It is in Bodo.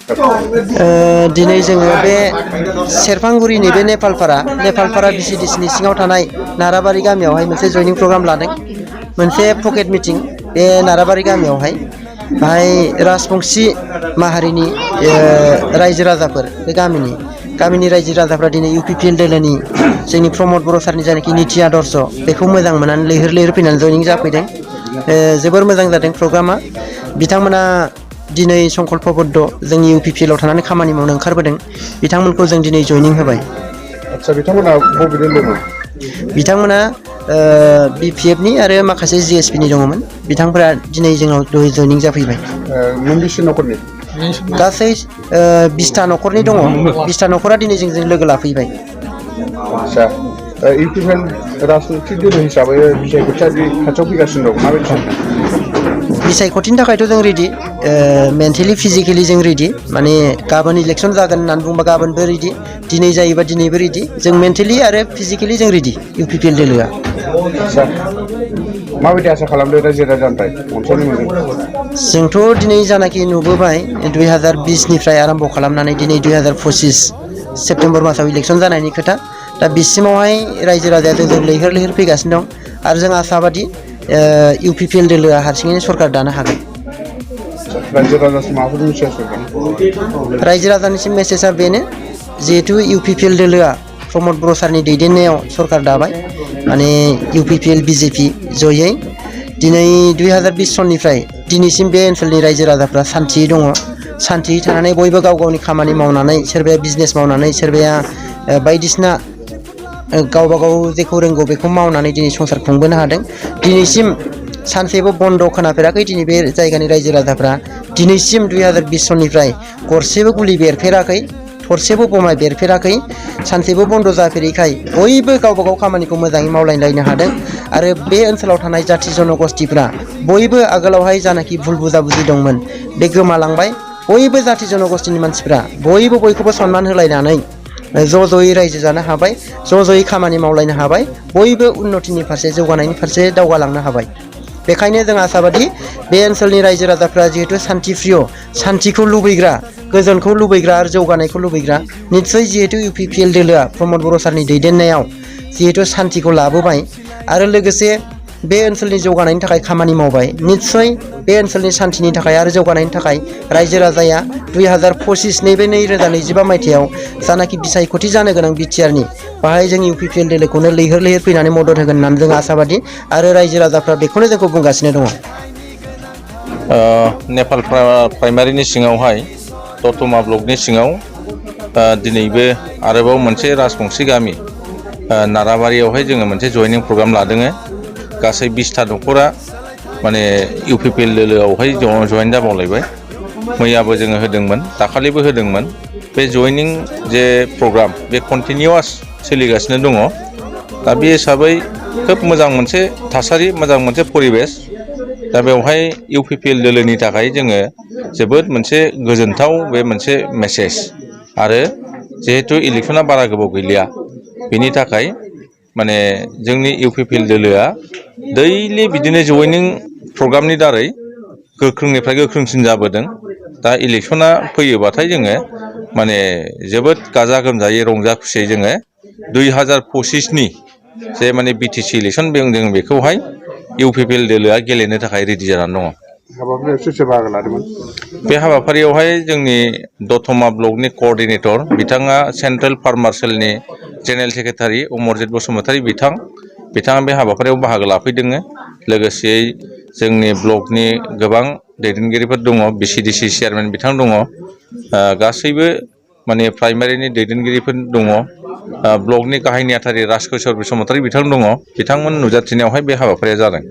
दिनै जोङो बे सेरफांगुरिनि बे नेपालपारा बिसिडिसिनि सिङाव थानाय नाराबारि गामियावहाय मोनसे जयनिं प्रग्राम लादों मोनसे पकेट मिटिं बे नाराबारि गामियावहाय बाहाय राजबंसि माहारिनि रायजो राजाफोर बे गामिनि रायजो राजाफ्रा दिनै UPPL दोलोनि जोंनि प्रमद बर' सारनि जायनाखि निथि आदर्श बेखौ मोजां मोननानै लैहोर फैनानै जयनिं जाफैदों जोबोर मोजां जादों प्रग्रामा बिथांमोना दिनै संकल्पबद्ध जोंनि UPPL आव थानानै खामानि मावनो ओंखारबोदों बिथांमोनखौ जों दिनै जयनिं होबाय। आচ্ছা बिथांमोना बबे दोलोमोन? बिथांमोना BPF नि आरो माखासे GSP नि दङमोन बिथांफोरा दिनै जोंनाव जयनिं जाफैबाय। मोनबेसे न'खरनि? गासै 20टा न'खरनि दङ 20टा न'खरा दिनै जोंजों लोगो लाफैबाय। आচ্ছা UPPL राजनितिक दोलो हिसाबै बिसायख'थियारि खाथियाव फैगासिनो दं माबायदि सानदों? बिसायख'थिनि थाखायथ' जों रेडि मेन्टेलि फिजिकेलि जों रेडि माने गाबोन इलेक्सन जागोन होननानै बुंबा गाबोनबो रेडि दिनै जायोबा दिनैबो रेडि जों मेन्टेलि आरो फिजिकेलि जों रेडि UPPL दोलोआ। आচ্ছা माबायदि आसा खालामदों रायजो राजानिफ्राय अनसायनाय मोनदों? जोंथ' दिनै जानाखि नुबोबाय 2020 निफ्राय आरम्भ खालामनानै दिनै 2025 सेप्तेम्बर मासाव इलेक्सन जानायनि खोथा दा बिसिमावहाय रायजो राजाया जोंजों लैहोर फैगासिनो दं आरो जों आसाबादि UPPL दोलोआ हारसिङैनो सरकार दानो हागोन। रायजो राजानिसिम मेसेजआ बेनो जिहेतु UPPL दोलोआ प्रमद बर' सारनि दैदेननायाव सरकार दाबाय माने UPPL BJP जयै दिनै 2020 सननिफ्राय दिनैसिम बे ओनसोलनि रायजो राजाफ्रा सान्थियै दङ सान्थियै थानानै बयबो गाव गावनि खामानि मावनानै सोरबाया बिजनेस मावनानै सोरबाया बायदिसिना गावबा गाव जेखौ रोंगौ बेखौ मावनानै दिनै संसार खुंबोनो हादों दिनैसिम सानसेबो बन्द' खोनाफेराखै दिनै बे जायगानि रायजो राजाफ्रा दिनैसिम 2020 सननिफ्राय गरसेबो गुलि बेरफेराखै थरसेबो बमा बेरफेराखै सानसेबो बन्द' जाफेरैखाय बयबो गावबा गाव खामानिखौ मोजाङै मावलायलायनो हादों आरो बे ओनसोलाव थानाय जाथि जनगस्थिफ्रा बयबो आगोलावहाय जानाखि भुल बुजाबुजि दंमोन बे गोमालांबाय बयबो जाथि जनगस्थिनि मानसिफ्रा बयबो बयखौबो सनमान होलायनानै ज' ज'यै रायजो जानो हाबाय ज' ज'यै खामानि मावलायनो हाबाय बयबो उन्नतिनि फारसे जौगानायनि फारसे दावगालांनो हाबाय बेखायनो जों आसाबादि बे ओनसोलनि रायजो राजाफ्रा जिहेतु सान्थि प्रिय सान्थिखौ लुबैग्रा गोजोनखौ लुबैग्रा आरो जौगानायखौ लुबैग्रा निस्सय जिहेतु UPPL दोलोआ प्रमद बर' सारनि दैदेननायाव जिहेतु सान्थिखौ लाबोबाय आरो लोगोसे बे ओनसोलनि जौगानायनि थाखाय खामानि मावबाय निस्सय बे ओनसोलनि सान्थिनि थाखाय आरो जौगानायनि थाखाय रायजो राजाया 2025 नैबे 2025 मायथाइयाव जानाखि बिसायख'थि जानो गोनां BTR नि बाहाय जों UPPL दोलोखौनो लैहोर फैनानै मदद होगोन होननानै जों आसाबादि आरो रायजो राजाफ्रा बेखौनो जोंखौ बुंगासिनो दङ। नेपाल प्राइमारिनि सिङावहाय दतमा ब्लकनि सिङाव दिनैबो आरोबाव मोनसे राजबंसि गामि नाराबारियावहाय जोङो मोनसे जयनिं प्रग्राम लादों गासै 20टा न'खरा माने UPPL दोलोआवहाय जयेन जाबावलायबाय मैयाबो जोङो होदोंमोन दाखालिबो होदोंमोन बे जयनिं जे प्रग्राम बे कन्टिनिउआस सोलिगासिनो दङ दा बे हिसाबै खोब मोजां मोनसे थासारि मोजां मोनसे परिबेस दा बेवहाय UPPL दोलोनि थाखाय जोङो जोबोद मोनसे गोजोनथाव बे मोनसे मेसेज आरो जिहेतु इलेक्सना बारा गोबाव गैलिया बेनि थाखाय माने जोंनि UPPL दोलोआ दैलि बिदिनो जयनिं प्रग्रामनि दारै गोख्रोंनिफ्राय गोख्रोंसिन जाबोदों दा इलेक्सना फैयोबाथाय जोङो माने जोबोद गाजा गोमजायै रंजा खुसियै जोङो 2025 नि जे माने BTC इलेक्सन जों बेखौहाय UPPL दोलोआ गेलेनो थाखाय रेडि जानानै दङ। बे हाबाफारियावहाय जोंनि दतमा ब्लकनि कअर्डिनेटर बिथाङा सेन्ट्रेल फार्मार सेलनि जेनेरेल सेक्रेटारि अमरजित बसुमतारी बिथाङा बे हाबाफारियाव बाहागो लाफैदों लोगोसेयै जोंनि ब्लकनि गोबां दैदेनगिरिफोर दङ BCDC चेयारमेन बिथां दङ गासैबो माने प्राइमारिनि दैदेनगिरिफोर दङ ब्लकनि गाहाय नेहाथारि राजकिशोर बसुमतारी बिथां दङ बिथांमोन नुजाथिनायावहाय बे हाबाफारिया जादों।